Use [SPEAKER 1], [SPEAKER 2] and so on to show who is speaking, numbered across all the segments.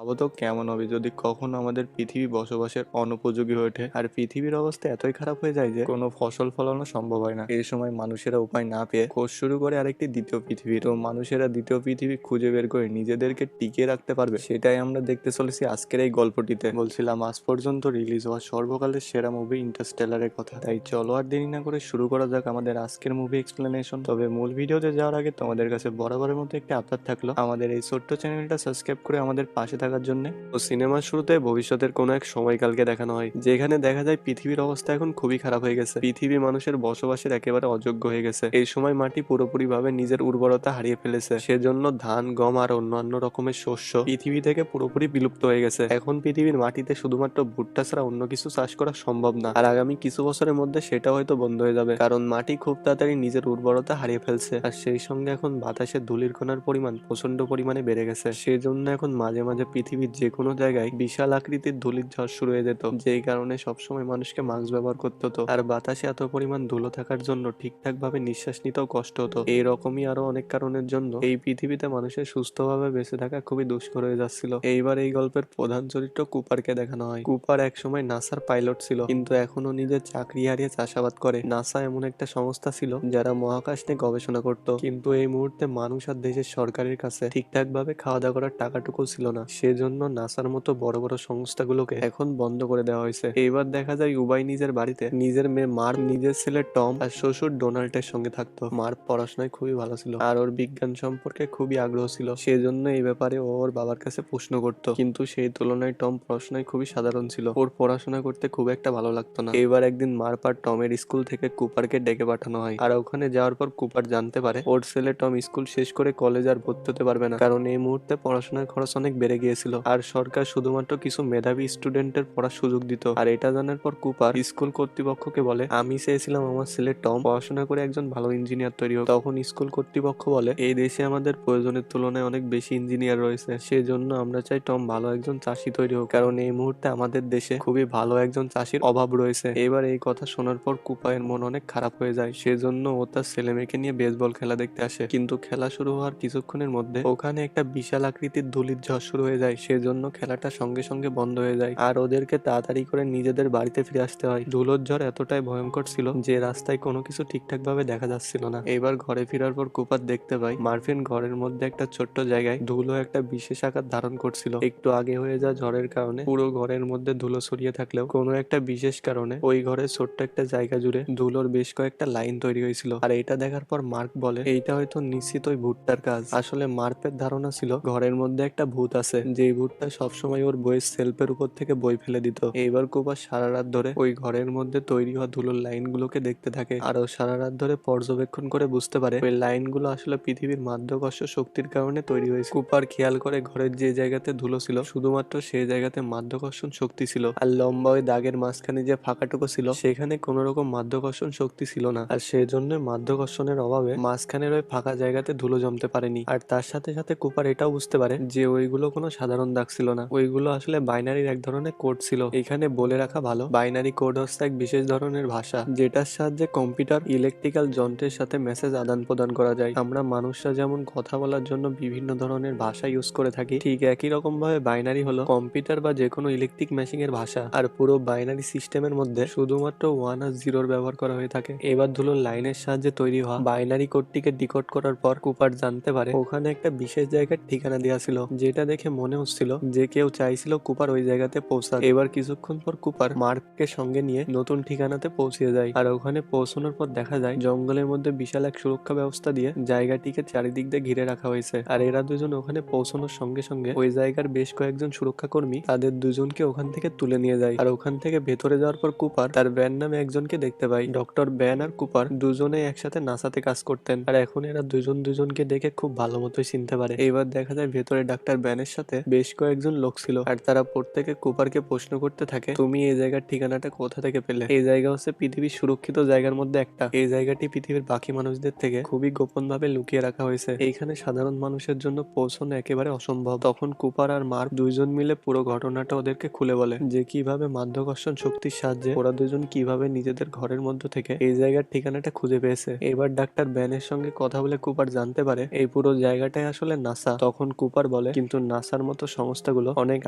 [SPEAKER 1] ভাবো তো কেমন হবে যদি কখনো আমাদের পৃথিবী বসবাসের অনুপযোগী হয়ে ওঠে আর পৃথিবীর অবস্থা এতই খারাপ হয়ে যায় যে কোনো ফসল ফলানো সম্ভব হয় না। এই সময় মানুষেরা উপায় না পেয়ে খোঁজ শুরু করে আরেকটি দ্বিতীয় পৃথিবী। তো মানুষেরা দ্বিতীয় পৃথিবী খুঁজে বের করে নিজেদেরকে টিকিয়ে রাখতে পারবে সেটাই আমরা দেখতে চলেছি আজকের এই গল্পটিতে। বলছিলাম আজ পর্যন্ত রিলিজ হওয়া সর্বকালের সেরা মুভি ইন্টারস্টেলারের কথা। তাই চলো আর দেরি না করে শুরু করা যাক আমাদের আজকের মুভি এক্সপ্লেনেশন। তবে মূল ভিডিওতে যাওয়ার আগে তোমাদের কাছে বরাবরের মতো একটি আবদার থাকলো, আমাদের এই ছোট্ট চ্যানেলটা সাবস্ক্রাইব করে আমাদের পাশে থাকার জন্য। তো সিনেমার শুরুতে ভবিষ্যতের কোনো এক সময়কালকে দেখানো হয়, যেখানে দেখা যায় পৃথিবীর অবস্থা এখন খুবই খারাপ হয়ে গেছে। পৃথিবী মানুষের বসবাসের একেবারে অযোগ্য হয়ে গেছে। এই সময় মাটি পুরোপুরি ভাবে নিজের উর্বরতা হারিয়ে ফেলেছে। সেজন্য ধান, গম আর অন্যান্য রকমের শস্য পৃথিবী থেকে পুরোপুরি বিলুপ্ত হয়ে গেছে। এখন পৃথিবীর মাটিতে শুধুমাত্র ভুট্টা ছাড়া অন্য কিছু চাষ করা সম্ভব না। আর আগামী কিছু বছরের মধ্যে সেটা হয়তো বন্ধ হয়ে যাবে, কারণ মাটি খুব তাড়াতাড়ি নিজের উর্বরতা হারিয়ে ফেলছে। আর সেই সঙ্গে এখন বাতাসে ধূলির কণার পরিমাণ প্রচন্ড পরিমাণে বেড়ে গেছে। সেজন্য এখন মাঝে মাঝে পৃথিবীর যে কোনো জায়গায় বিশাল আকৃতির ধূলির ঝড় শুরু হয়ে যেত, যেই কারণে সবসময় মানুষকে মাস্ক ব্যবহার করতে হতো। আর বাতাসে এত পরিমাণ ধুলো থাকার জন্য ঠিকঠাক ভাবে নিঃশ্বাস নিতেও কষ্ট হতো। এইরকমই আরো অনেক কারণের জন্য এই পৃথিবীতে মানুষের সুস্থভাবে বেঁচে থাকা খুবই দুষ্কর হয়ে যাচ্ছিল। এইবার এই গল্পের প্রধান চরিত্র কুপারকে দেখানো হয়। কুপার একসময় নাসার পাইলট ছিল, কিন্তু এখনো নিজের চাকরি হারিয়ে চাষাবাদ করে। নাসা এমন একটা সংস্থা ছিল যারা মহাকাশ নিয়ে গবেষণা করত, কিন্তু এই মুহূর্তে মানুষ আর দেশের সরকারের কাছে ঠিকঠাক ভাবে খাওয়া দাওয়া করার টাকাটুকু ছিল না। সেজন্য নাসার মতো বড় বড় সংস্থাগুলোকে এখন বন্ধ করে দেওয়া হয়েছে। এইবার দেখা যায় উবাই নিজের বাড়িতে নিজের মেয়ে মার, নিজের ছেলে টম আর শ্বশুর ডোনাল্ডের সঙ্গে থাকতো। মার পড়াশোনায় খুবই ভালো ছিল আর ওর বিজ্ঞান সম্পর্কে খুবই আগ্রহ ছিল, সেজন্য এই ব্যাপারে ও ওর বাবার কাছে প্রশ্ন করত। কিন্তু সেই তুলনায় টম পড়াশোনায় খুবই সাধারণ ছিল, ওর পড়াশোনা করতে খুব একটা ভালো লাগতো না। এবার একদিন মার পার টমের স্কুল থেকে কুপারকে ডেকে পাঠানো হয়। আর ওখানে যাওয়ার পর কুপার জানতে পারে ওর ছেলে টম স্কুল শেষ করে কলেজ আর ভর্তি হতে পারবে না, কারণ এই মুহূর্তে পড়াশোনার খরচ অনেক বেড়ে গিয়েছিল আর সরকার শুধুমাত্র কিছু মেধাবী স্টুডেন্টের পড়ার সুযোগ দিত। আর এটা জানার পর কুপার স্কুল কর্তৃপক্ষকে বলে, আমি চেয়েছিলাম আমার ছেলে টম পড়াশোনা করে একজন ভালো ইঞ্জিনিয়ার তৈরি হোক। তখন স্কুল কর্তৃপক্ষ বলে, এই দেশে আমাদের প্রয়োজনের তুলনায় অনেক বেশি ইঞ্জিনিয়ার রয়েছে, সেজন্য আমরা চাই টম ভালো একজন চাষি তৈরি হোক, কারণ এই মুহূর্তে আমাদের দেশে খুবই ভালো একজন চাষির অভাব রয়েছে। এবার এই কথা শোনার পর কুপারের মন অনেক খারাপ হয়ে যায়। সেজন্য ও তার ছেলে মেয়েকে নিয়ে বেসবল খেলা দেখতে আসে, কিন্তু খেলা শুরু হওয়ার কিছুক্ষণের মধ্যে ওখানে একটা বিশাল আকৃতির ধূলির ঝড় শুরু হয়ে যায়। সেজন্য খেলাটা সঙ্গে সঙ্গে বন্ধ হয়ে যায় আর ওদেরকে তাড়াতাড়ি করে নিজেদের বাড়িতে ফিরে আসতে হয়। ধুলোর ঝড় এতটাই ভয়ঙ্কর ছিল যে রাস্তায় কোনো কিছু ঠিকঠাক ভাবে দেখা যাচ্ছিল না। এবার ঘরে ফেরার পর কুপার দেখতে পায় মার্ফিন ঘরের মধ্যে একটা ছোট্ট জায়গায় ধুলো একটা বিশেষ আকার ধারণ করছিল। একটু আগে হয়ে যাওয়া ঝড়ের কারণে পুরো ঘরের মধ্যে ধুলো ছড়িয়ে থাকলেও কোনো একটা বিশেষ কারণে ওই ঘরের ছোট্ট একটা জায়গা জুড়ে ধুলোর বেশ কয়েকটা লাইন তৈরি হয়েছিল। আর এটা দেখার পর মার্ক বলে, এইটা হয়তো নিশ্চিত ওই ভূতটার কাজ। আসলে মার্কের ধারণা ছিল ঘরের মধ্যে একটা ভূত আছে, যে ভূতটা সবসময় ওর বইয়ের সেলফের উপর থেকে বই ফেলে দিত। এইবার কুপার সারা রাত ধরে ওই ঘরের মধ্যে তৈরি হওয়া ধুলোর লাইন গুলোকে দেখতে থাকে আর ও সারা রাত ধরে পর্যবেক্ষণ করে বুঝতে পারে ওই লাইন গুলো আসলে পৃথিবীর মাধ্যাকর্ষণ শক্তির কারণে তৈরি হয়েছে। কুপার খেয়াল করে ঘরের যে জায়গাতে ধুলো ছিল শুধুমাত্র সেই জায়গাতে মাধ্যাকর্ষণ শক্তি ছিল, আর লম্বা ওই দাগের মাঝখানে যে ফাঁকাটুকু ছিল সেখানে কোনো রকম মাধ্যাকর্ষণ শক্তি ছিল না। আর সেজন্য মাধ্যাকর্ষণের অভাবে মাঝখানের ওই ফাঁকা জায়গাতে ধুলো জমতে পারেনি। আর তার সাথে সাথে কুপার এটাও বুঝতে পারে যে ওইগুলো কোনো সাধারণ দাগ ছিল না, ওইগুলো আসলে বাইনারির এক ধরনের কোড ছিল। এখানে বলে রাখা ভালো, বাইনারি কোড হচ্ছে এক বিশেষ ধরনের ভাষা যেটার সাহায্যে কম্পিউটার ইলেকট্রিক্যাল যন্ত্রের সাথে মেসেজ আদান প্রদান করা যায়। আমরা মানুষরা যেমন কথা বলার জন্য বিভিন্ন ধরনের ভাষা ইউজ করে থাকি, ঠিক একই রকম ভাবে বাইনারি হলো কম্পিউটার বা যে কোনো ইলেকট্রিক মেশিন এর ভাষা। আর পুরো বাইনারি সিস্টেমের মধ্যে শুধুমাত্র 1 আর 0 ব্যবহার করা হয়ে থাকে। এবার ধুলো লাইনের সাহায্যে তৈরি হওয়া বাইনারি কোডটিকে ডিকোড করার পর কুপার জানতে পারে ওখানে একটা বিশেষ জায়গার ঠিকানা দেওয়া ছিল, যেটা দেখে মনে হচ্ছিল যে কেউ চাইছিল কুপার ওই জায়গাতে পৌঁছাক। এবার কিছুক্ষণ পর কুপার মার্ককে সঙ্গে নিয়ে নতুন ঠিকানাতে পৌঁছে যায়। আর ওখানে পৌঁছানোর পর দেখা যায় জঙ্গলের মধ্যে বিশাল এক সুরক্ষা ব্যবস্থা দিয়ে জায়গাটিকে চারিদিক দিয়ে ঘিরে রাখা হয়েছে। আর এরা দুজন ওখানে পৌঁছানোর সঙ্গে সঙ্গে ওই জায়গার বেশ কয়েকজন সুরক্ষা কর্মী তাদের দুজনকে ওখান থেকে তুলে নিয়ে যায়। আর ওখান থেকে ভেতরে যাওয়ার পর কুপার তার ব্যান নামে একজনকে দেখতে পায়। ডক্টর ব্যান আর কুপার দুজনে একসাথে নাসাতে কাজ করতেন, আর এখন এরা দুজন দুজনকে দেখে খুব ভালো মতোই চিনতে পারে। এবার দেখা যায় ভেতরে ডাক্তার ব্যানের সাথে বেশ কয়েকজন লোক ছিল, আর তারা প্রত্যেকে কুপারকে প্রশ্ন করতে থাকে, তুমি এই জায়গার ঠিকানাটা কোথা থেকে পেলে? এই জায়গা হচ্ছে পৃথিবীর সুরক্ষিত জায়গার মধ্যে একটা। এই জায়গাটি পৃথিবীর বাকি মানুষদের থেকে খুবই গোপন ভাবে লুকিয়ে রাখা হয়েছে, এইখানে সাধারণ মানুষের জন্য পৌঁছানো একেবারে অসম্ভব। তখন কুপার আর মার্ক দুইজন মিলে পুরো ঘটনাটা ওদেরকে খুলে বলে যে কিভাবে মাধ্যাকর্ষণ শক্তির সাহায্যে ওরা দুজন কিভাবে নিজেদের ঘরের মধ্য থেকে এই জায়গার ঠিকানাটা খুঁজে পেয়েছে। এবার ডাক্তার ব্যানের সঙ্গে কথা বলে কুপার জানতে পারে এই পুরো জায়গাটাই আসলে নাসা। তখন কুপার বলে, কিন্তু নাসার
[SPEAKER 2] মতো সংস্থাগুলো অনেক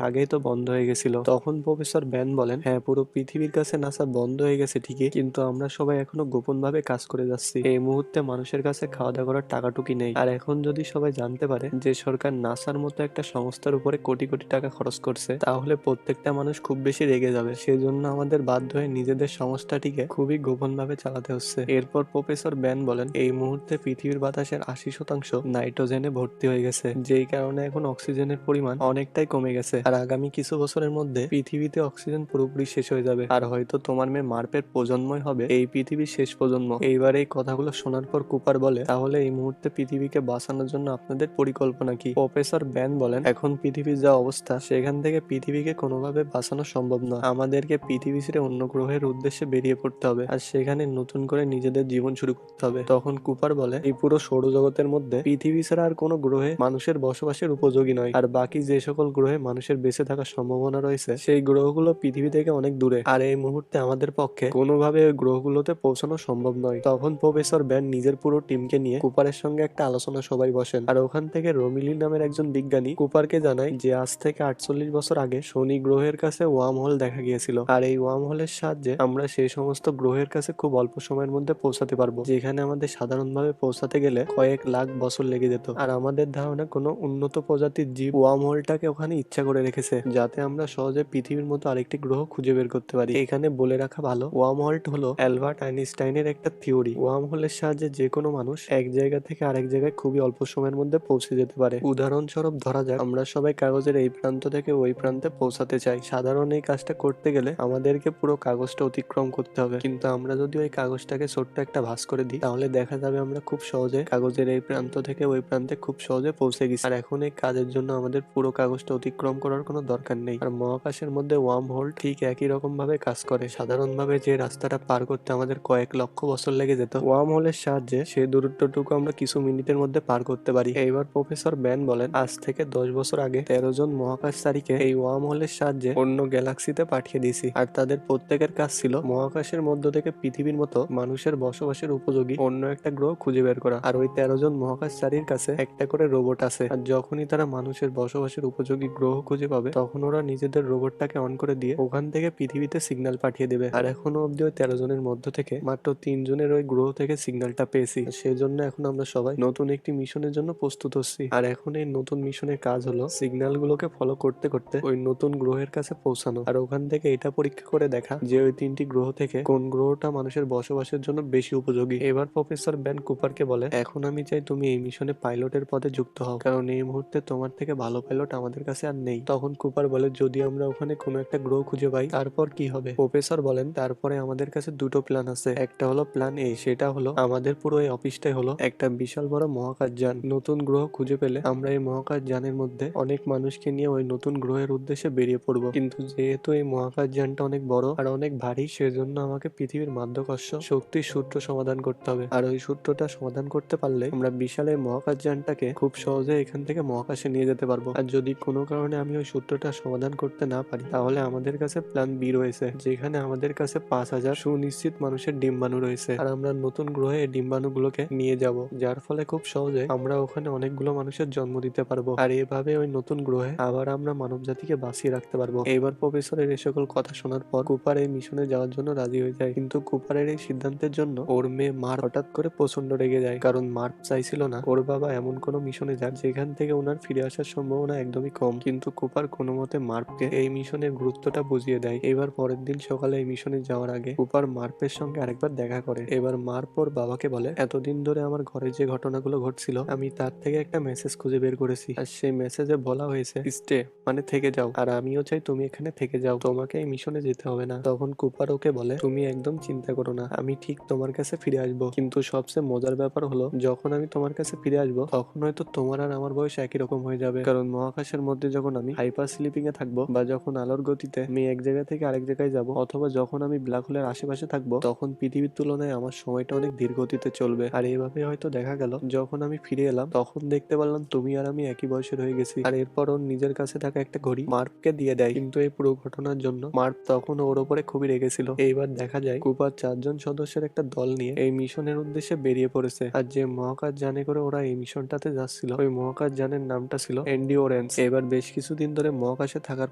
[SPEAKER 2] আগেই তো বন্ধ হয়ে গেছিল। তখন প্রফেসর ব্যান বলেন, হ্যাঁ, পুরো পৃথিবীর কাছে নাসা বন্ধ হয়ে গেছে ঠিকই, কিন্তু আমরা সবাই এখনো গোপন ভাবে কাজ করে যাচ্ছি। এই মুহূর্তে মানুষের কাছে খাওয়া দাওয়া করার টাকাটুকি নেই। আর এখন যদি সবাই জানতে পারে যে সরকার নাসার মতো একটা সংস্থার উপরে কোটি কোটি টাকা খরচ করছে, তাহলে প্রত্যেকটা মানুষ খুব বেশি রেগে যাবে। সেজন্য আমাদের বাধ্য হয়ে নিজেদের সংস্থাটিকে খুবই গোপন ভাবে চালাতে হচ্ছে। এরপর প্রফেসর ব্যান বলেন, এই মুহূর্তে পৃথিবীর বাতাসের 80% নাইট্রোজেনে ভর্তি হয়ে গেছে, যেই কারণে এখন অক্সিজেনের পরিমাণ অনেকটাই কমে গেছে। আর আগামী কিছু বছরের মধ্যে পৃথিবীতে অক্সিজেন পুরোপুরি শেষ হয়ে যাবে। আর হয়তো তোমার মেয়ে মার্পের প্রজন্মই হবে এই পৃথিবীর শেষ প্রজন্ম। এইবার এই কথাগুলো শোনার পর কুপার বলে, তাহলে এই মুহূর্তে পৃথিবীকে বাঁচানোর জন্য আপনাদের পরিকল্পনা কি? প্রফেসর ব্যান বলেন, এখন পৃথিবীর যা অবস্থা সেখান থেকে পৃথিবীকে কোনোভাবে বাঁচানো সম্ভব নয়। আমাদেরকে পৃথিবী ছেড়ে অন্য গ্রহের উদ্দেশ্যে বেরিয়ে পড়তে হবে আর সেখানে নতুন করে নিজেদের জীবন শুরু করতে হবে। তখন কুপার বলে, এই পুরো সৌরজগতের মধ্যে পৃথিবী ছাড়া আর কোনো গ্রহে মানুষের বসবাসের উপযোগী নয়। আর বাকি যে সকল গ্রহে মানুষের বেঁচে থাকার সম্ভাবনা রয়েছে সেই গ্রহগুলো পৃথিবী থেকে অনেক দূরে। আর এই মুহূর্তে আমাদের পক্ষে কোনোভাবে ওই গ্রহগুলোতে পৌঁছানো সম্ভব নয়। তখন প্রফেসর ব্যান নিজের পুরো টিমকে নিয়ে কুপারের সঙ্গে একটা আলোচনা সবাই বসেন। আর ওখান থেকে রমিলি নামের একজন বিজ্ঞানী কুপারকে জানায় যে আজ থেকে 48 বছর আগে শনি গ্রহের কাছে ওয়ার্ম হোল দেখা গিয়েছিল। আর এই ওয়ার্ম হোলের সাহায্যে আমরা সেই সমস্ত গ্রহের কাছে খুব অল্প সময়ের মধ্যে পৌঁছাতে পারবো, যেখানে আমাদের সাধারণভাবে পৌঁছাতে গেলে কয়েক লাখ বছর লেগে যেত। আর আমাদের ধারণা কোনো উন্নত প্রজাতির জীব ওয়ার্ম হোলটাকে ওখানে ইচ্ছা করে রেখেছে যাতে আমরা সহজে পৃথিবীর মতো আরেকটি গ্রহ খুঁজে বের করতে পারি। এখানে বলে রাখা ভালো, ওয়ার্ম হোল হলো অ্যালবার্ট আইনস্টাইনের একটা থিওরি। ওয়ার্ম হোলের সাহায্যে যে কোনো মানুষ এক জায়গা থেকে আরেক জায়গায় খুবই অল্প সময়ের মধ্যে পৌঁছে যেতে পারে। উদাহরণস্বরূপ ধরা যাক আমরা সবাই কাগজের এই প্রান্ত থেকে ওই প্রান্তে পৌঁছাতে চাই। সাধারণ এই কাজটা করতে গেলে আমাদেরকে পুরো কাগজটা অতিক্রম করতে হবে, কিন্তু আমরা যদি ওই কাগজটাকে ছোট্ট একটা ভাঁজ করে দিই তাহলে দেখা যাবে আমরা খুব সহজে কাগজের এই প্রান্ত থেকে ওই প্রান্তে খুব সহজে পৌঁছে গেছি। আর এখন এই কাজের জন্য আমাদের পুরো কাগজটা অতিক্রম করার কোনো দরকার নেই। আর মহাকাশের মধ্যে ওয়ার্ম হোল ঠিক একই রকম ভাবে কাজ করে। সাধারণভাবে যে রাস্তাটা পার করতে আমাদের কয়েক লক্ষ বছর লেগে যেত, ওয়ার্ম হোলের সাহায্যে সেই দূরত্বটুকু আমরা কিছু মিনিটের মধ্যে পার করতে পারি। এইবার প্রফেসর ব্যান বলেন, আজ থেকে 10 বছর আগে 13 জন মহাকাশচারীকে এই ওয়ার্ম হোলের সাহায্যে অন্য গ্যালাক্সিতে পাঠিয়ে দিয়েছি। আর তাদের প্রত্যেকের কাজ ছিল মহাকাশের মধ্য থেকে পৃথিবীর মতো মানুষের বসবাসের উপযোগী অন্য একটা গ্রহ খুঁজে বের করা। আর ওই 13 জন মহাকাশচারীর কাছে একটা করে রোবট আছে। আর যখনই তারা মানুষের বসবাসের উপযোগী গ্রহ খুঁজে পাবে তখন ওরা নিজেদের রোবটটাকে অন করে দিয়ে ওখান থেকে পৃথিবীতে সিগন্যাল পাঠিয়ে দেবে। আর এখনো অব্দি ওই 13 জনের মধ্য থেকে মাত্র 3 জনের ওই গ্রহ থেকে সিগন্যালটা পেয়েছি। সেজন্য এখন আমরা সবাই নতুন একটি মিশনের জন্য প্রস্তুত হচ্ছি। আর এখন এই নতুন মিশনের কাজ হলো সিগন্যাল গুলোকে ফলো করতে করতে ওই নতুন গ্রহের কাছে পৌঁছানো আর ওখান থেকে এটা পরীক্ষা করে দেখা যে ওই 3টি গ্রহ থেকে কোন গ্রহটা মানুষের বসবাসের জন্য বেশি উপযোগী। এবার প্রফেসর ব্যান কুপারকে বলে, এখন আমি চাই তুমি এই মিশনে পাইলটের পদে যুক্ত হও, কারণ এই মুহূর্তে তোমার থেকে ভালো পাইলট আমাদের কাছে আর নেই। তখন কুপার বলে, যদি আমরা ওখানে কোনো একটা গ্রহ খুঁজে পাই তারপর কি হবে? প্রফেসর বলেন, তারপরে আমাদের কাছে দুটো প্ল্যান আছে। একটা হলো প্ল্যান এ, সেটা হলো আমাদের পুরো এই অফিসটাই হলো একটা বিশাল বড় মহাকাশ যান। নতুন গ্রহ খুঁজে পেলে আমরা এই মহাকাশ যানের মধ্যে অনেক মানুষকে নিয়ে ওই নতুন গ্রহের উদ্দেশ্যে বেরিয়ে পড়বো। কিন্তু যেহেতু এই মহাকাশ যানটা অনেক বড় আর অনেক ভারী, সেজন্য আমাকে পৃথিবীর মাধ্যাকর্ষ শক্তির সূত্র সমাধান করতে হবে। আর ওই সূত্রটা সমাধান করতে পারলে আমরা বিশাল এই মহাকাশ যানটাকে খুব সহজে এখান থেকে মহাকাশে নিয়ে যেতে পারবো। আর যদি কোনো কারণে আমি ওই সূত্রটা সমাধান করতে না পারি তাহলে আমাদের কাছে প্ল্যান বি রয়েছে, যেখানে আমাদের কাছে 5000 সুনিশ্চিত মানুষের ডিম্বাণু রয়েছে। আর আমরা নতুন গ্রহে এই ডিম্বাণুগুলোকে নিয়ে যাব, যার ফলে খুব সহজে আমরা ওখানে অনেকগুলো মানুষের জন্ম দিতে পারবো। আর এভাবে ওই নতুন গ্রহে আবার আমরা মানব জাতিকে বাঁচিয়ে রাখতে পারবো। এবার প্রফেসরের এই সকল কথা শোনার পর কুপার এই মিশনে যাওয়ার জন্য রাজি হয়ে যায়। কিন্তু কুপারের এই সিদ্ধান্তের জন্য ওর মেয়ে মার হঠাৎ করে প্রচন্ড রেগে যায়, কারণ মার্ক চাইছিল না ওর বাবা এমন কোনো মিশনে যাক যেখান থেকে ওনার ফিরে আসার সম্ভাবনা একদমই কম। কিন্তু কুপার কোনো মতে মার্ককে এই মিশনের গুরুত্বটা বুঝিয়ে দেয়। এবার পরের দিন সকালে এই মিশনে যাওয়ার আগে কুপার মার্পের সঙ্গে আরেকবার দেখা করে। এবার মার্প ওর বাবাকে বলে, এতদিন ধরে আমার ঘরে যে ঘটনাগুলো ঘটছিল আমি তার থেকে একটা মেসেজ খুঁজে বের করেছি। আর সেই মেসেজে বলা হয়েছে স্টে মানে থেকে যাও, আর আমিও চাই তুমি এখানে থেকে যাও, তোমাকে এই মিশনে যেতে হবে না। তখন কুপার ওকে বলে, তুমি একদম চিন্তা করো না, আমি ঠিক তোমার কাছে ফিরে আসবো। কিন্তু সবচেয়ে মজার ব্যাপার হলো যখন আমি তোমার কাছে ফিরে আসবো তখন হয়তো তোমার আর আমার বয়স একই রকম হয়ে যাবে, কারণ মহাকাশের মধ্যে যখন আমি হাইপার স্লিপিং এ থাকবো বা যখন আলোর গতিতে আমি এক জায়গা থেকে আরেক জায়গায় যাব, অথবা যখন আমি ব্ল্যাক হোলের আশেপাশে থাকবো তখন পৃথিবীর তুলনায় আমার সময়টা অনেক ধীর গতিতে চলবে। আর এইভাবে হয়তো দেখা গেল যখন আমি ফিরে এলাম তখন দেখতে পারলাম তুমি আর আমি একই বয়সের হয়ে গেছি। আর এরপর ওর নিজের কাছে থাকা একটা ঘড়ি মার্পকে দিয়ে দেয়। কিন্তু এই পুরো ঘটনার জন্য মার্প তখন ওর উপরে খুবই রেগেছিল। এইবার দেখা যায় কুপার 4 জন সদস্যের একটা দল নিয়ে এই মিশনের উদ্দেশ্যে বেরিয়ে পড়েছে। আর যে মহাকাশ যানে করে ওরা এই মিশনটাতে যাচ্ছিল ওই মহাকাশ যানের নামটা ছিল এন্ডিওরেন্স। লরেন্স। এবার বেশ কিছুদিন ধরে মহাকাশে থাকার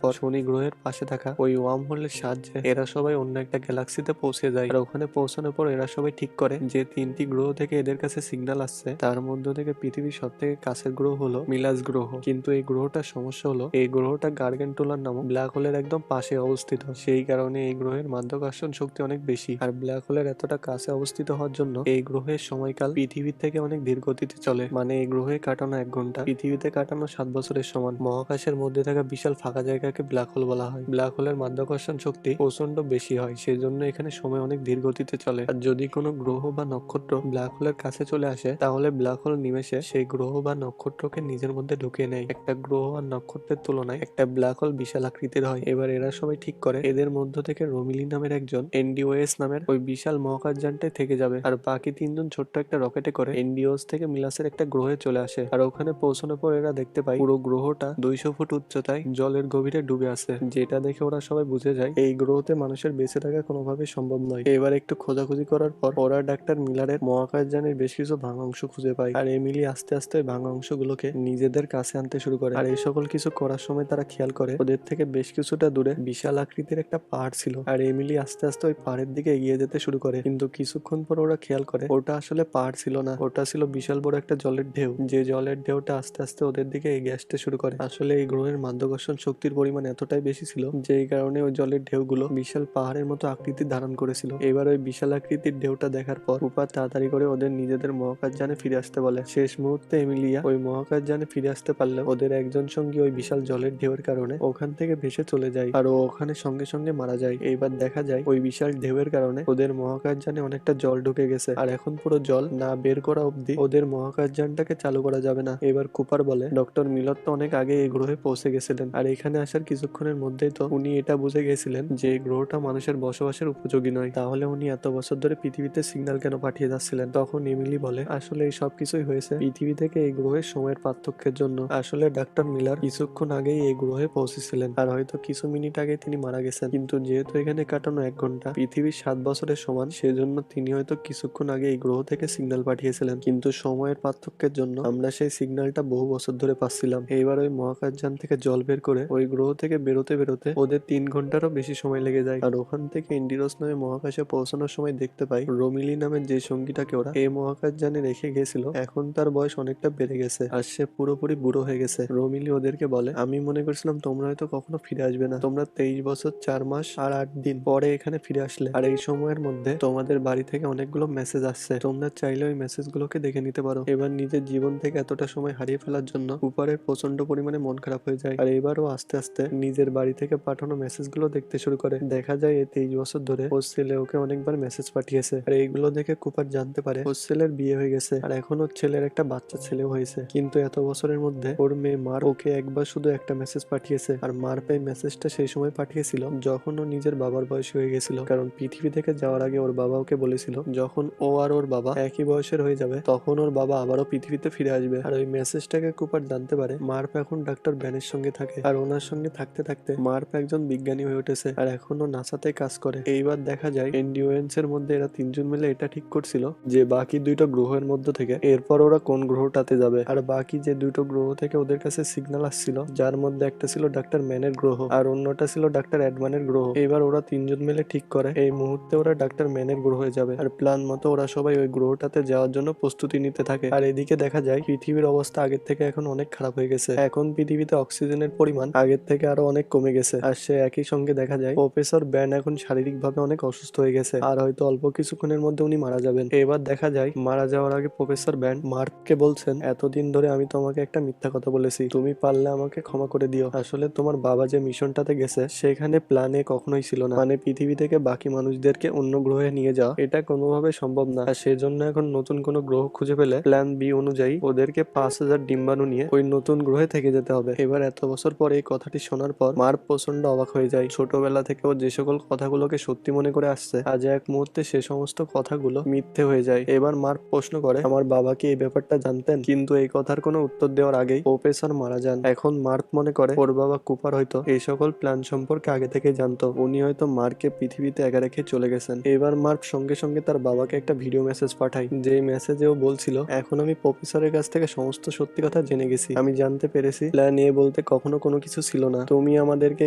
[SPEAKER 2] পর শনি গ্রহের পাশে থাকা ওই ওয়ার্ম হোলের সাহায্যে এরা সবাই অন্য একটা গ্যালাক্সিতে পৌঁছে যায়। আর ওখানে পৌঁছানোর পর এরা সবাই ঠিক করে যে 3টি গ্রহ থেকে এদের কাছে সিগন্যাল আসছে, তার মধ্য থেকে পৃথিবীর সব থেকে কাছের গ্রহ হলো মিলাস গ্রহ। কিন্তু এই গ্রহটার সমস্যা হলো এই গ্রহটা গার্গেন্টুলার নামক ব্ল্যাক হোলের একদম পাশে অবস্থিত। সেই কারণে এই গ্রহের মাধ্যাকর্ষণ শক্তি অনেক বেশি। আর ব্ল্যাক হোলের এতটা কাছে অবস্থিত হওয়ার জন্য এই গ্রহের সময়কাল পৃথিবীর থেকে অনেক ধীর গতিতে চলে। মানে এই গ্রহে কাটানো 1 ঘন্টা পৃথিবীতে কাটানো 7 বছরের সমান। মহাকাশের মধ্যে থাকা বিশাল ফাঁকা জায়গাকে ব্ল্যাক হোল বলা হয়। ব্ল্যাক হোলের মাধ্যাকর্ষণ শক্তি প্রচন্ড বেশি হয়, সেজন্য এখানে সময় অনেক ধীর গতিতে চলে। আর যদি কোনো গ্রহ বা নক্ষত্র ব্ল্যাক হোলের কাছে চলে আসে, তাহলে ব্ল্যাক হোল নিমেষে সেই গ্রহ বা নক্ষত্রকে নিজের মধ্যে ঢুকিয়ে নেয়। একটা গ্রহ আর নক্ষত্রের তুলনায় একটা ব্ল্যাক হোল বিশাল আকৃতির হয়। এবার এরা সবাই ঠিক করে এদের মধ্য থেকে রোমিলি নামের একজন এনডিওএস নামের ওই বিশাল মহাকাশযানটাই থেকে যাবে, আর বাকি 3জন ছোট্ট একটা রকেটে করে এনডিওএস থেকে মিলাসের একটা গ্রহে চলে আসে। আর ওখানে পৌঁছানোর পর এরা দেখতে পায় পুরো গ্রহটা 200 ফুট উচ্চতায় জলের গভীরে ডুবে আছে, যেটা দেখে ওরা সবাই বুঝে যায় এই গ্রহতে মানুষের বেঁচে থাকা কোনোভাবেই সম্ভব নয়। এবার একটু খোঁজাখুঁজি করার পর ওরা ডাক্তার মিলারের মহাকাশযানের বেশ কিছু ভাঙা অংশ খুঁজে পায়। আর এমিলি আস্তে আস্তে ওই ভাঙা অংশগুলোকে নিজেদের কাছে আনতে শুরু করে। আর এই সকল কিছু করার সময় তারা খেয়াল করে ওদের থেকে বেশ কিছুটা দূরে বিশাল আকৃতির একটা পাহাড় ছিল। আর এমিলি আস্তে আস্তে ওই পাহাড়ের দিকে এগিয়ে যেতে শুরু করে, কিন্তু কিছুক্ষণ পর ওরা খেয়াল করে ওটা আসলে পাহাড় ছিল না, ওটা ছিল বিশাল বড় একটা জলের ঢেউ। যে জলের ঢেউটা আস্তে আস্তে ওদের দিকে এগিয়ে আসতে শুরু করে। আসলে এই গ্রহের মাধ্যাকর্ষণ শক্তির পরিমাণ এতটাই বেশি ছিল যে এই কারণে ওই জলের ঢেউগুলো বিশাল পাহাড়ের মতো আকৃতি ধারণ করেছিল। এবার ওই বিশাল আকৃতির ঢেউটা দেখার পর কুপার তাড়াতাড়ি করে ওদের নিজেদের মহাকাশযানে ফিরে আসতে বলে। শেষ মুহূর্তে এমিলিয়া ওই মহাকাশযানে ফিরে আসতে পারলেও ওদের একজন সঙ্গী ওই বিশাল জলের ঢেউয়ের কারণে ওখান থেকে ভেসে চলে যায়, আর ও ওখানে সঙ্গে সঙ্গে মারা যায়। এইবার দেখা যায় ওই বিশাল ঢেউয়ের কারণে ওদের মহাকাশযানে অনেকটা জল ঢুকে গেছে, আর এখন পুরো জল না বের করা অবধি ওদের মহাকাশযানটাকে চালু করা যাবে না। এবার কুপার বলে ডক্টর মিলর তো অনেক আগে এই গ্রহে পৌঁছে গেছিলেন, আর এখানে আসার কিছুক্ষণের মধ্যেই তো উনি এটা বুঝে গেছিলেন যে এই গ্রহটা মানুষের বসবাসের উপযোগী নয়, তাহলে উনি এত বছর ধরে পৃথিবীতে সিগন্যাল কেন পাঠিয়ে যাচ্ছিলেন? তখন এমিলি বলে আসলে এই সব কিছুই হয়েছে পৃথিবী থেকে এই গ্রহের সময়ের পার্থক্যের জন্য। আসলে ডাক্তার মিলার কিছুক্ষণ আগেই এই গ্রহে পৌঁছেছিলেন, আর হয়তো কিছু মিনিট আগে তিনি মারা গেছেন, কিন্তু যেহেতু এখানে কাটানো 1 ঘন্টা পৃথিবীর 7 বছরের সমান, সেজন্য তিনি হয়তো কিছুক্ষণ আগে এই গ্রহ থেকে সিগন্যাল পাঠিয়েছিলেন, কিন্তু সময়ের পার্থক্যের জন্য আমরা সেই সিগন্যালটা বহু বছর ধরে পাচ্ছিলাম। এইবার ওই মহাকাশযান থেকে জল বের করে ওই গ্রহ থেকে বেরোতে বেরোতে ওদের 3 ঘন্টারও বেশি সময় লেগে যায়। আর ওখান থেকে ইন্ডিরোস নামে মহাকাশে পৌঁছানোর সময় দেখতে পাই রোমিলি নামের যে সঙ্গীটাকে ওরা এই মহাকাশযানে রেখে গেছিল এখন তার বয়স অনেকটা বেড়ে গেছে, আর সে পুরোপুরি বুড়ো হয়ে গেছে। রোমিলি ওদেরকে বলে আমি মনে করছিলাম তোমরা হয়তো কখনো ফিরে আসবে না, তোমরা 23 বছর 4 মাস আর 8 দিন পরে এখানে ফিরে আসলে, আর এই সময়ের মধ্যে তোমাদের বাড়ি থেকে অনেকগুলো মেসেজ আসছে, তোমরা চাইলে ওই মেসেজগুলোকে দেখে নিতে পারো। এবার নিজের জীবন থেকে এতটা সময় হারিয়ে ফেলার জন্য কুপারের প্রচন্ড পরিমাণে মন খারাপ হয়ে যায়, আর এবারও আস্তে আস্তে নিজের বাড়ি থেকে পাঠানো মেসেজগুলো দেখতে শুরু করে। দেখা যায় এই 23 বছর ধরে ওর ছেলে ওকে অনেকবার মেসেজ পাঠিয়েছে, আর এইগুলো দেখে কুপার জানতে পারে ওর ছেলের বিয়ে হয়ে গেছে, আর এখন ওর ছেলের একটা বাচ্চা ছেলেও হয়েছে। কিন্তু এত বছরের মধ্যে ওর মেয়ে মার ওকে একবার শুধু একটা মেসেজ পাঠিয়েছে, আর মার এই মেসেজটা সেই সময় পাঠিয়েছিল যখন ও নিজের বাবার বয়স হয়ে গেছিল, কারণ পৃথিবী থেকে যাওয়ার আগে ওর বাবা ওকে বলেছিল যখন ও আর ওর বাবা একই বয়সের হয়ে যাবে তখন ওর বাবা আবারও পৃথিবীতে ফিরে আসবে। আর ওই মেসেজটাকে কুপার জানতে পারে মার্প এখন ডাক্তার ব্যানের সঙ্গে থাকে, আর ওনার সঙ্গে থাকতে থাকতে মার্প একজন বিজ্ঞানী হয়ে উঠেছে, আর এখনো নাসাতে কাজ করে। এইবার দেখা যায় এনডিওএন্স এর মধ্যে এরা 3জন মিলে এটা ঠিক করছিল যে বাকি 2টা গ্রহের মধ্যে থেকে এরপর ওরা কোন গ্রহটাতে যাবে। আর বাকি যে 2টো গ্রহ থেকে ওদের কাছে সিগন্যাল আসছিল, যার মধ্যে একটা ছিল ডাক্তার ম্যানের গ্রহ আর অন্যটা ছিল ডাক্তার অ্যাডমানের গ্রহ। এবার ওরা 3জন মিলে ঠিক করে এই মুহূর্তে ওরা ডাক্তার ম্যানের গ্রহে যাবে, আর প্ল্যান মতো ওরা সবাই ওই গ্রহটাতে যাওয়ার জন্য প্রস্তুতি নিতে থাকে। আর এদিকে দেখা যায় পৃথিবীর অবস্থা আগের থেকে এখন অনেক খারাপ হয়ে গেছে, এখন পৃথিবীতে অক্সিজেনের পরিমাণ আগের থেকে আরো অনেক কমে গেছে। আর সে একই সঙ্গে দেখা যায় প্রফেসর ব্যান এখন শারীরিকভাবে অনেক অসুস্থ হয়ে গেছে, আর হয়তো অল্প কিছুক্ষণের মধ্যে উনি মারা যাবেন। এবার দেখা যায় মারা যাওয়ার আগে প্রফেসর ব্যান মার্ককে বলছেন এতদিন ধরে আমি তোমাকে একটা মিথ্যা কথা বলেছি, তুমি পারলে আমাকে ক্ষমা করে দিও। আসলে তোমার বাবা যে মিশনটাতে গেছে সেখানে প্ল্যানে কখনোই ছিল না, মানে পৃথিবী থেকে বাকি মানুষদেরকে অন্য গ্রহে নিয়ে যাওয়া এটা কোনোভাবে সম্ভব না, আর সেজন্য এখন নতুন কোনো গ্রহ খুঁজে পেলে প্ল্যান বি অনুযায়ী ওদেরকে 5000 ডিম্বাণু নিয়ে ওই নতুন গ্রহে থেকে যেতে হবে। এবার এত বছর পর এই কথাটি শোনার পর মার্ক প্রচন্ড অবাক হয়ে যায়। ছোটবেলা থেকে ও যে সকল কথাগুলোকে সত্যি মনে করে আসছে আজ এক মুহূর্তে সে সমস্ত কথাগুলো মিথ্যে হয়ে যায়। এবার মার্ক প্রশ্ন করে আমার বাবা কি এই ব্যাপারটা জানতেন? কিন্তু এই কথার কোনো উত্তর দেওয়ার আগেই প্রফেসর মারা যান। এখন মার্ক মনে করে ওর বাবা কুপার হয়তো এই সকল প্ল্যান সম্পর্কে আগে থেকে জানতো, উনি হয়তো মার্ককে পৃথিবীতে একা রেখে চলে গেছেন। এবার মার্ক সঙ্গে সঙ্গে তার বাবাকে একটা ভিডিও মেসেজ পাঠায়, যে মেসেজে ও বলছিল এখন আমি প্রফেসরের কাছ থেকে সমস্ত সত্যি কথা জেনে গেছি, আমি জানতে পেরেছি। প্ল্যান এ বলতে কখনো কোনো কিছু ছিল না। তুমি আমাদেরকে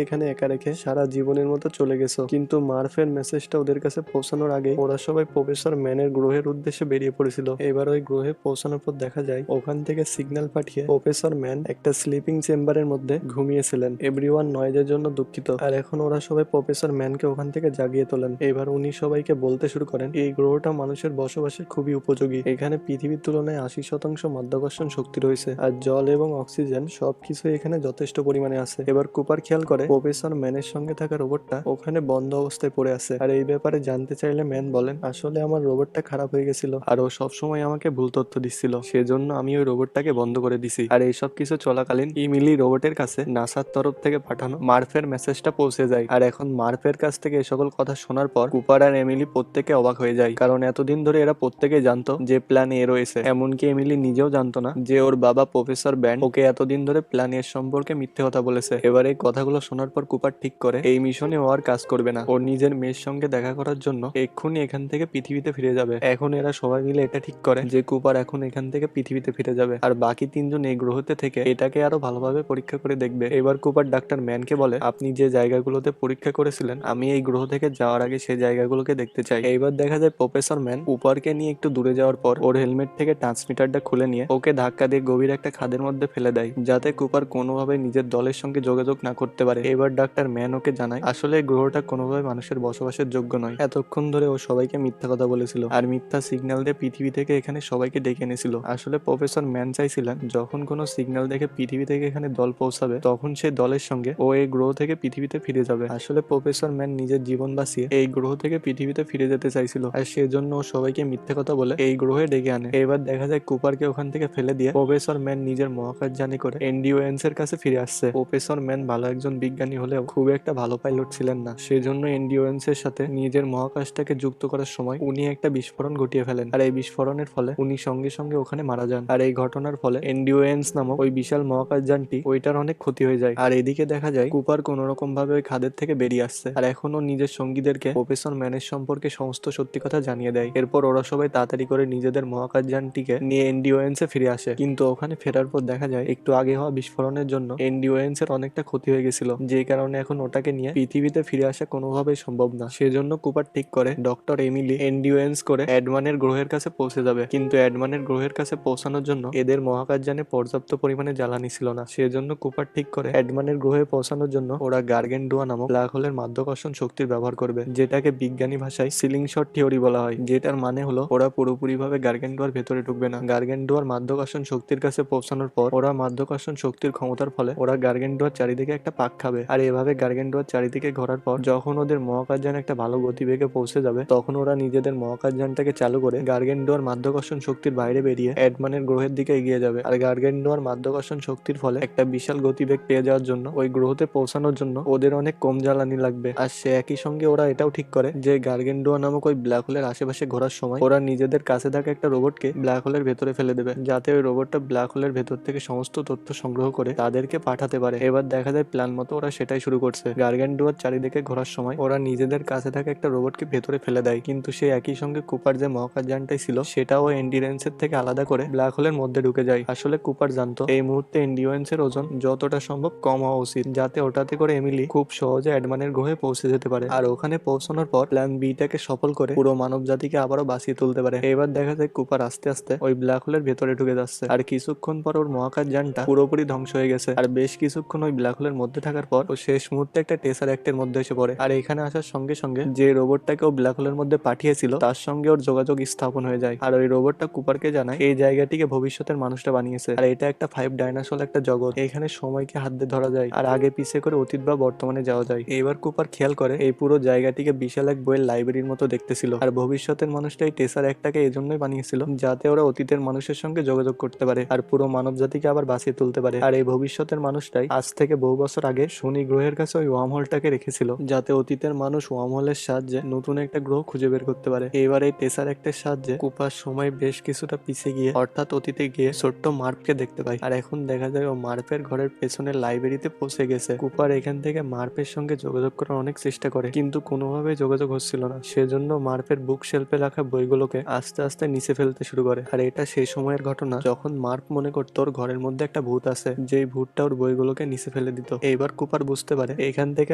[SPEAKER 2] এখানে একা রেখে সারা জীবনের মতো চলে গেছো, কিন্তু মার্ফের মেসেজটা ওদের কাছে পৌঁছানোর আগে ওরা সবাই প্রফেসর ম্যানের গ্রহের উদ্দেশ্যে বেরিয়ে পড়েছিল। এবার ওই গ্রহে পৌঁছানোর পর দেখা যায় ওখান থেকে সিগন্যাল পাঠিয়ে প্রফেসর ম্যান একটা স্লিপিং চেম্বারের মধ্যে ঘুমিয়েছিলেন। এভরিওয়ান নয়েজের জন্য দুঃখিত। আর এখন ওরা সবাই প্রফেসর ম্যানকে ওখান থেকে জাগিয়ে তোলেন। এবার উনি সবাইকে বলতে শুরু করেন, এই গ্রহটা মানুষের বসবাসে খুবই উপযোগী। এখানে পৃথিবীর তুলনায় 80% মাধ্যাকর্ষণ শক্তি রয়েছে, আর জল এবং অক্সিজেন সবকিছু এখানে যথেষ্ট পরিমাণে আছে। এবার কুপার খেয়াল করে প্রফেসর ম্যানের সঙ্গে থাকা রোবটটা ওখানে বন্ধ অবস্থায় পড়ে আছে। আর এই ব্যাপারে জানতে চাইলে ম্যান বলেন, আসলে আমার রোবটটা খারাপ হয়ে গেছিল আর ও সবসময় আমাকে ভুল তথ্য দিচ্ছিল, সেজন্য আমি ওই রোবটটাকে বন্ধ করে দিছি। আর এইসব কিছু চলাকালীন ইমিলি রোবটের কাছে নাসার তরফ থেকে পাঠানো মার্ফের মেসেজটা পৌঁছে যায়। আর এখন মার্ফের কাছ থেকে এই সকল কথা শোনার পর কুপার আর এমিলি প্রত্যেকে অবাক হয়ে যায়, কারণ এতদিন ধরে এরা প্রত্যেকে জানতো যে প্ল্যান এ রয়েছে। এমনকি এমিলি নিজেও জানতো না যে ওর বাবা প্রফেসর ব্যান্ড ওকে এতদিন ধরে প্ল্যান এর সম্পর্কে মিথ্যে কথা বলেছে। এবার এই কথাগুলো শোনার পর কুপার ঠিক করে এই মিশনে ও আর কাজ করবে না। ওর নিজের মেয়ের সঙ্গে দেখা করার জন্য এক্ষুনি এখান থেকে পৃথিবীতে ফিরে যাবে। এখন এরা সবাই মিলে এটা ঠিক করে যে কুপার এখন এখান থেকে পৃথিবীতে ফিরে যাবে, আর বাকি তিনজন এই গ্রহতে থেকে এটাকে আরো ভালোভাবে পরীক্ষা করে দেখবে। এবার কুপার ডাক্তার ম্যানকে বলে, আপনি যে জায়গাগুলোতে পরীক্ষা করেছিলেন আমি এই গ্রহ থেকে যাওয়ার আগে সেই জায়গাগুলোকে দেখতে চাই। এইবার দেখা যায় প্রফেসর ম্যান কুপারকে নিয়ে একটু দূরে যাওয়ার পর ওর হেলমেট থেকে ট্রান্সমিটারটা খুলে নিয়ে ওকে ধাক্কা দিয়ে গভীর একটা খাদের মধ্যে ফেলে দেয়, যাতে কুপার কোনোভাবে নিজের দলের সঙ্গে যোগাযোগ না করতে পারে। এবার ডাক্তার ম্যান ওকে জানায় আসলে এই গ্রহটা কোনোভাবে মানুষের বসবাসের যোগ্য নয়। এতক্ষণ ধরে ও সবাইকে মিথ্যা কথা বলেছিল আর মিথ্যা সিগন্যাল দিয়ে পৃথিবী থেকে এখানে সবাইকে ডেকে এনেছিল। আসলে প্রফেসর ম্যান চাইছিলেন যখন কোনো সিগন্যাল দেখে পৃথিবী থেকে এখানে দল পৌঁছাবে তখন সেই দলের সঙ্গে ও এই গ্রহ থেকে পৃথিবীতে ফিরে যাবে। আসলে প্রফেসর ম্যান নিজের জীবন বাঁচিয়ে এই গ্রহ থেকে পৃথিবীতে ফিরে যেতে চাইছিল, আর সেজন্য ও সবাইকে মিথ্যে কথা বলে এই গ্রহে ডেকে আনে। এবার দেখা যায় কুপারকে ওখান থেকে ফেলে দিয়ে প্রফেসর ম্যান নিজের মহাকাশযানে করে এনডিওএনস এর কাছে ফিরে আসছে। প্রফেসর ম্যান ভালো একজন বিজ্ঞানী হলেও খুব একটা ভালো পাইলট ছিলেন না, সেজন্য এনডিওএনস এর সাথে নিজের মহাকাশটাকে যুক্ত করার সময় উনি একটা বিস্ফোরণ ঘটিয়ে ফেলেন। আর এই বিস্ফোরণের ফলে উনি সঙ্গে সঙ্গে ওখানে মারা যান। আর এই ঘটনার ফলে এনডিওএনস নামক ওই বিশাল মহাকাশযানটি ওইটার অনেক ক্ষতি হয়ে যায়। আর এদিকে দেখা যায় কুপার কোন রকম ভাবে ওই খাদের থেকে বেরিয়ে আসছে, আর এখনো নিজের সঙ্গীদেরকে প্রফেসর ম্যানের সম্পর্কে সমস্ত সত্যি কথা জানিয়ে দেয়। এরপর ওরা সবাই তাড়াতাড়ি করে নিজেদের মহাকাশযানটিকে নিয়ে এনডিওএনস এ ফিরে আসে, কিন্তু ওখানে ফেরার পর দেখা যায় একটু আগে হওয়া বিস্ফোরণের জন্য এনডিওএনস এর অনেকটা ক্ষতি হয়ে গেছিল, যে কারণে এখন ওটাকে নিয়ে পৃথিবীতে ফিরে আসা কোনোভাবেই সম্ভব না। সেজন্য কুপার ঠিক করে ডক্টর এমিলি এনডিওএনস করে অ্যাডমানের গ্রহের কাছে পৌঁছে যাবে, কিন্তু অ্যাডমানের গ্রহের কাছে পৌঁছানোর জন্য এদের মহাকাশযানে পর্যাপ্ত পরিমাণে জ্বালানি ছিল না। সেজন্য কুপার ঠিক করে অ্যাডমানের গ্রহে পৌঁছানোর জন্য ওরা গার্গেন্ডুয়া নামক ব্ল্যাক হোলের মাধ্যাকর্ষণ শক্তির ব্যবহার করবে, যেটাকে বিজ্ঞানী ভাষায় সিলিং শট থিওরি বলা হয়, যেটার মানে হলো ওরা পুরোপুরিভাবে গার্গেন্ডুয়ার ভেতরে ঢুকবে না। গার্গেন্ডুয়ার মাধ্যাকর্ষণ শক্তির কাছে পৌঁছানোর পর ওরা মাধ্যাকর্ষণ শক্তির ক্ষমতার ফলে ওরা গার্গেন্ডুয়ার চারিদিকে একটা পাক খাবে, আর এভাবে গার্গেন্ডুয়ার চারিদিকে ঘোরার পর যখন ওদের মহাকাশযান একটা ভালো গতিবেগে পৌঁছে যাবে তখন ওরা নিজেদের মহাকাশযানটাকে চালু করে গার্গেন্ডুয়ার মাধ্যাকর্ষণ শক্তির বাইরে বেরিয়ে অ্যাডমানের গ্রহের দিকে এগিয়ে যাবে। আর গার্গেন্ডুয়ার মাধ্যাকর্ষণ শক্তির ফলে একটা বিশাল গতিবেগ পেয়ে যাওয়ার জন্য ওই গ্রহতে পৌঁছানোর জন্য ওদের অনেক কম জ্বালানি লাগবে। আর সে একই সঙ্গে ওরা এটাও ঠিক করে যে গার্গেন্ডুয়া নামক ওই ব্ল্যাক হোলের আশেপাশে ঘোরার সময় ওরা নিজেদের কাছে থাকা একটা রোবটকে ব্ল্যাক হোলের ভেতরে ফেলে দেবে, যাতে ওই রোবটটা ব্ল্যাক হোলের ভেতর থেকে সমস্ত তথ্য সংগ্রহ করে তাদেরকে পাঠাতে পারে। এবার দেখা যায় প্ল্যান মতো ওরা সেটাই শুরু করছে। গার্গেন্ডুয়ার চারিদিকে ঘোরার সময় ওরা নিজেদের কাছে থাকা একটা রোবটকে ভেতরে ফেলে দেয়, কিন্তু সে একই সঙ্গে কুপার যে মহাকাশযানটাই ছিল সেটাও এনডিওএনস এর থেকে আলাদা করে ব্ল্যাক হোলের মধ্যে ঢুকে যায়। আসলে কুপার জানতো এই মুহূর্তে এনডিওএনস এর ওজন যতটা সম্ভব কম হওয়া উচিত, যাতে ওটাতে করে এমিলি খুব সহজে অ্যাডমানের গ্রহে পৌঁছে যেতে পারে, আর ওখানে পৌঁছানোর পর প্ল্যান বিটাকে সফল করে পুরো মানব জাতিকে আবারও বাঁচিয়ে তুলতে পারে। এবার দেখা যায় কুপার আস্তে আস্তে ওই ব্ল্যাক হোলের ভেতরে ঢুকে যাচ্ছে, আর কিছুক্ষণ পর ওর মহাকাশযানটা পুরোপুরি ধ্বংস হয়ে গেছে। আর বেশ কিছুক্ষণ ওই ব্ল্যাক হোলের মধ্যে থাকার পর ও শেষ মুহূর্তে একটা টেসারেক্টের মধ্যে এসে পড়ে, আর এখানে আসার সঙ্গে সঙ্গে যে রোবটটাকে ও ব্ল্যাক হোলের মধ্যে পাঠিয়েছিল তার সঙ্গে ওর যোগাযোগ স্থাপন হয়ে যায়। আর ওই রোবটটা কুপারকে জানায় এই জায়গাটিকে ভবিষ্যতের মানুষটা বানিয়েছে, আর এটা একটা 5 ডাইনাসোর একটা জগৎ, এখানে সময়কে হাত দিয়ে ধরা যায় আর আগে পিছে করে অতীত বা বর্তমানে যাওয়া যায়। এবার কুপার খেয়াল করে এই পুরো জায়গাটিকে বিশাল এক বইয়ের লাইব্রেরির মতো দেখতেছিল, আর ভবিষ্যতের মানুষটা এই টেসার একটাকে এজন্যই বানিয়েছিল যাতে ওরা অতীতের মানুষের সঙ্গে যোগাযোগ করতে পারে আর পুরো মানব জাতিকে আবার বাঁচিয়ে তুলতে পারে। আর এই ভবিষ্যতের মানুষটাই আজ থেকে বহু বছর আগে শনি গ্রহের কাছে ওই ওয়ার্ম হোলটাকে রেখেছিল, যাতে অতীতের মানুষ ওয়ার্ম হোলের সাহায্যে নতুন একটা গ্রহ খুঁজে বের করতে পারে। এবার এই টেসার একটার সাহায্যে কুপার সময় বেশ কিছুটা পিছিয়ে গিয়ে অর্থাৎ অতীতে গিয়ে ছোট্ট মার্পকে দেখতে পায়, আর এখন দেখা যায় ও মার্পের ঘরের পেছনের লাইব্রেরিতে পৌঁছে গেছে। কুপার এখান থেকে মার্পের সঙ্গে যোগাযোগ করার অনেক চেষ্টা করে, কিন্তু কোনোভাবেই যোগাযোগ হচ্ছিল না। সেজন্য মার্পের বুক শেলফে রাখা বইগুলোকে আস্তে আস্তে নিচে ফেলতে শুরু করে। আর এটা সেই সময়ের ঘটনা যখন মার্প মনে করতো ওর ঘরের মধ্যে মধ্যে একটা ভূত আছে, যেই ভূতটা ওর বইগুলোকে নিচে ফেলে দিত। এইবার কুপার বুঝতে পারে এখান থেকে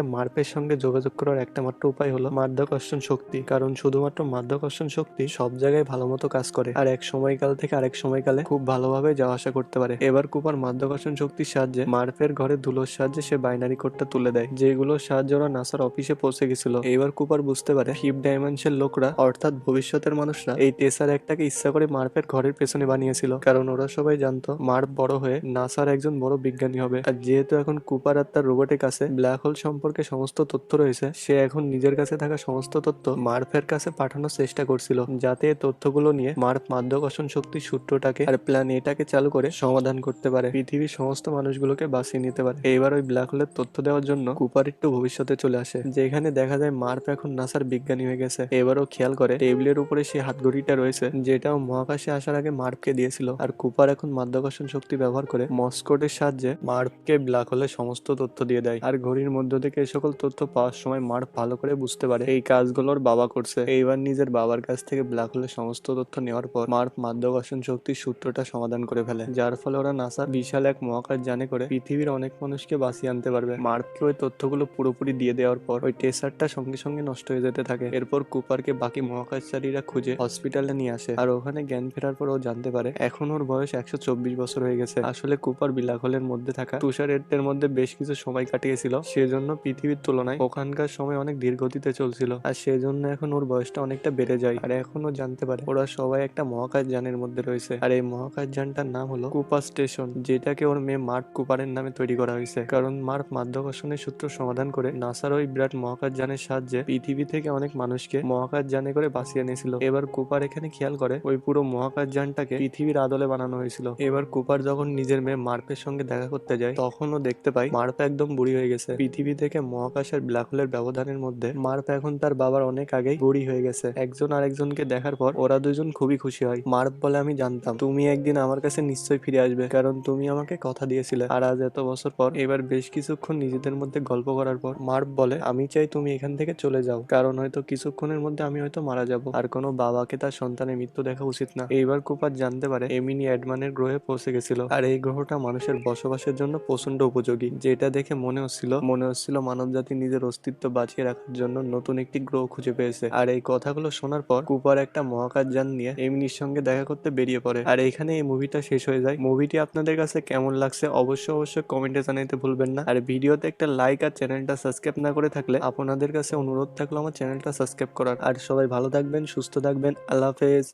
[SPEAKER 2] মার্পের সঙ্গে যোগাযোগ করার একটা মাত্র উপায় হলো মাধ্যাকর্ষণ শক্তি, কারণ শুধুমাত্র মাধ্যাকর্ষণ শক্তি সব জায়গায় ভালো মতো কাজ করে আর এক সময়কাল থেকে আরেক সময়কালে খুব ভালোভাবে যাওয়া আসা করতে পারে। এবার কুপার মাধ্যাকর্ষণ শক্তির সাহায্যে মার্পের ঘরে ধুলোর সাহায্যে সে বাইনারি কোডটা তুলে দেয়, যেগুলোর সাহায্যে ওরা নাসার অফিসে পৌঁছে গেছিল। এবার কুপার বুঝতে পারে ফিফথ ডাইমেনশন লোকরা অর্থাৎ ভবিষ্যতের মানুষরা এই টেসার একটাকে ইচ্ছা করে মার্পের ঘরের পেছনে বানিয়েছিল, কারণ ওরা সবাই জানতো মার্প বড় হয়ে নাসার একজন বড় বিজ্ঞানী হবে। আর যেহেতু এখন কুপার আর তার রোবটের কাছে ব্ল্যাক হোল সম্পর্কে সমস্ত তথ্য রয়েছে, সে এখন নিজের কাছে থাকা সমস্ত তথ্য মার্পের কাছে পাঠানোর চেষ্টা করছিল, যাতে এই তথ্যগুলো নিয়ে মার্প মাধ্যাকর্ষণ শক্তির সূত্রটাকে আর প্ল্যান এটাকে চালু করে সমাধান করতে পারে, পৃথিবীর সমস্ত মানুষগুলোকে বাঁচিয়ে নিতে পারে। এইবার ওই ব্ল্যাক হোলের তথ্য দেওয়ার জন্য কুপার একটু ভবিষ্যতে চলে আসে, যেখানে দেখা যায় মার্প এখন নাসার বিজ্ঞানী হয়ে গেছে। এবারও খেয়াল করে টেবিলের উপরে সেই হাতঘড়িটা রয়েছে, যেটাও মহাকাশে আসার আগে মার্পকে দিয়েছিল। আর কুপার এখন মাধ্যাকর্ষণ শক্তি ব্যবহার করে মসকোটের সাহায্যে মার্পকে ব্ল্যাক হোলের সমস্ত তথ্য দিয়ে দেয়। আর ঘড়ির মধ্য থেকে এই সকল তথ্য পাওয়ার সময় মার্প ভালো করে বুঝতে পারে এই কাজগুলোর বাবা করছে। এইবার নিজের বাবার কাছ থেকে ব্ল্যাক হোলের সমস্ত তথ্য নেওয়ার পর মার্প মাধ্যাকর্ষণ শক্তির সূত্রটা সমাধান করে ফেলে, যার ফলে ওরা নাসা বিশাল এক মহাকাশ যানে করে পৃথিবীর অনেক মানুষকে বাঁচিয়ে আনতে পারবে। মার্পকে ওই তথ্যগুলো পুরোপুরি দিয়ে দেওয়ার পর ওই টেসারটা সঙ্গে সঙ্গে নষ্ট হয়ে যেতে থাকে। এরপর কুপারকে বাকি মহাকাশচারীরা খুঁজে হসপিটালে নিয়ে আসে, আর ওখানে জ্ঞান ফেরার পর ও জানতে পারে এখন ওর বয়স 124 বছর হয়ে গেছে। আসলে কুপার ব্ল্যাক হোলের মধ্যে থাকা তুষারের মধ্যে বেশ কিছু সময় কাটিয়েছিল, সেজন্য পৃথিবীর তুলনায় ওখানকার সময় অনেক ধীর গতিতে চলছিল, আর সেজন্য এখন ওর বয়সটা অনেকটা বেড়ে যায়। আর এখন ও জানতে পারে ওরা সবাই একটা মহাকাশ যানের মধ্যে রয়েছে, আর এই মহাকাশ যানটার নাম হলো কুপার স্টেশন, যেটাকে ওর মেয়ে মার্প কুপারের নামে তৈরি করা হয়েছে, কারণ মার্প মাধ্যাকর্ষণের সূত্র সমাধান করে নাসার ওই বিরাট মহাকাশ যানের সাহায্যে পৃথিবী থেকে অনেক মানুষকে মহাকাশ যানে করে বাঁচিয়ে এনেছিল। এবার কুপার এখানে খেয়াল করে ওই পুরো মহাকাশ যানটাকে পৃথিবীর আদলে বানানো হয়েছিল। এবার কুপার যখন নিজের মেয়ে মার্পের সঙ্গে দেখা করতে যায়, তখন ও দেখতে পায় মার্প একদম বুড়ি হয়ে গেছে। পৃথিবী থেকে মহাকাশের ব্ল্যাক হোলের ব্যবধানের মধ্যে মার্প এখন তার বাবার অনেক আগেই বুড়ি হয়ে গেছে। একজন আরেকজনকে দেখার পর ওরা দুজন খুবই খুশি হয়। মার্প বলে, আমি জানতাম তুমি একদিন আমার কাছে নিশ্চয়ই ফিরে আসবে, কারণ তুমি আমাকে কথা দিয়েছিলে। আর আজ এত বছর পর এবার বেশ কিছুক্ষণ নিজেদের মধ্যে গল্প করার পর মার্প বলে, আমি চাই তুমি এখান থেকে চলে যাও, কারণ হয়তো কিছুক্ষণের মধ্যে আমি হয়তো মারা যাব, আর কোনো বাবাকে তার সন্তানের মৃত্যু দেখা উচিত না। এইবার কুপার জানতে পারে এমিনি অ্যাডমানের গ্রহে পৌঁছে গেছিল, আর এই গ্রহটা মানুষের বসবাসের জন্য প্রচন্ড উপযোগী, যেটা দেখে মনে হচ্ছিল মানব জাতি নিজের অস্তিত্ব বাঁচিয়ে রাখার জন্য নতুন একটি গ্রহ খুঁজে পেয়েছে। আর এই কথাগুলো শোনার পর কুপার একটা মহাকাশ যান নিয়ে এমিনির সঙ্গে দেখা করতে বেরিয়ে পড়ে। আর এখানে এই মুভিটা শেষ হয়ে যায়। মুভিটি আপনাদের কাছে কেমন লাগছে অবশ্যই কমেন্টে জানাতে ভুলবেন না। আর ভিডিওতে একটা লাইক আর চ্যানেলটা সাবস্ক্রাইব না করে থাকলে আপনাদের কাছে অনুরোধ থাকলো আমার চ্যানেলটা সাবস্ক্রাইব করার। আর সবাই ভালো থাকবেন, সুস্থ থাকবেন, আল্লাহ হাফেজ।